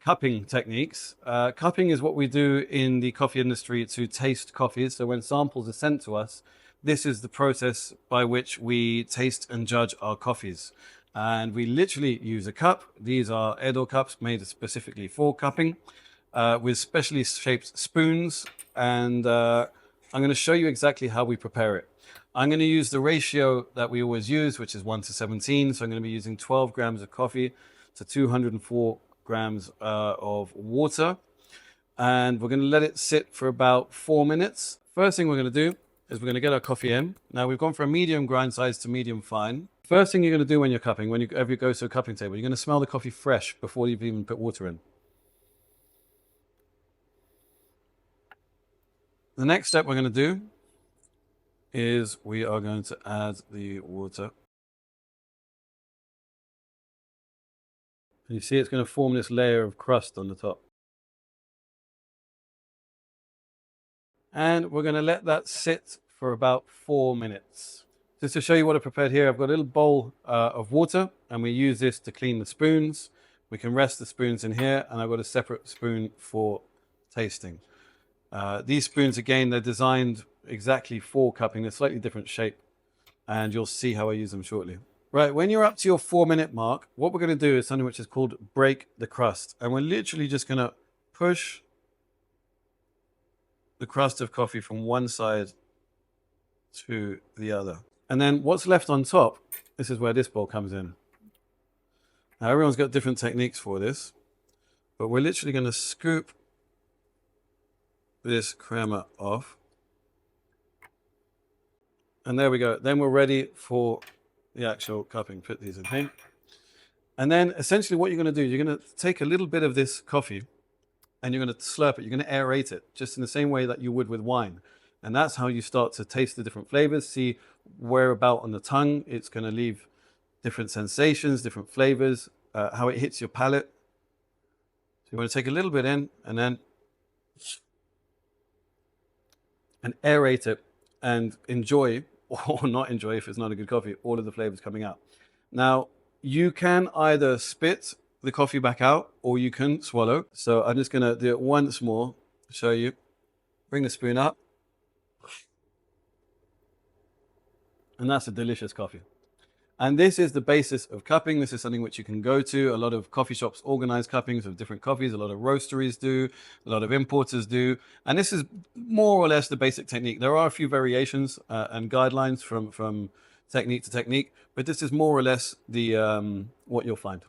cupping techniques. Cupping is what we do in the coffee industry to taste coffees. So when samples are sent to us, this is the process by which we taste and judge our coffees. And we literally use a cup. These are Edo cups made specifically for cupping, with specially shaped spoons. And I'm going to show you exactly how we prepare it. I'm going to use the ratio that we always use, which is 1:17. So I'm going to be using 12 grams of coffee to 204 grams of water. And we're going to let it sit for about 4 minutes. First thing we're going to do is we're going to get our coffee in. Now we've gone from medium grind size to medium fine. First thing you're going to do when you're cupping, whenever you go to a cupping table, you're going to smell the coffee fresh before you've even put water in. The next step we're going to do is we are going to add the water. And you see it's going to form this layer of crust on the top. And we're going to let that sit for about 4 minutes. Just to show you what I prepared here, I've got a little bowl of water, and we use this to clean the spoons. We can rest the spoons in here, and I've got a separate spoon for tasting. These spoons, again, they're designed exactly for cupping. They're slightly different shape, and you'll see how I use them shortly. Right, when you're up to your 4-minute mark, what we're going to do is something which is called break the crust. And we're literally just going to push the crust of coffee from one side to the other. And then what's left on top, this is where this bowl comes in. Now everyone's got different techniques for this, but we're literally going to scoop this crema off. And there we go. Then we're ready for the actual cupping. Put these in here. And then essentially what you're going to do, you're going to take a little bit of this coffee and you're going to slurp it. You're going to aerate it just in the same way that you would with wine. And that's how you start to taste the different flavors, see where about on the tongue it's going to leave different sensations, different flavors, how it hits your palate. So you want to take a little bit in and then aerate it and enjoy, or not enjoy if it's not a good coffee, all of the flavors coming out. Now, you can either spit the coffee back out or you can swallow. So I'm just going to do it once more to show you. Bring the spoon up. And that's a delicious coffee. And this is the basis of cupping. This is something which you can go to. A lot of coffee shops organize cuppings of different coffees. A lot of roasteries do. A lot of importers do. And this is more or less the basic technique. There are a few variations and guidelines from technique to technique, but this is more or less the what you'll find.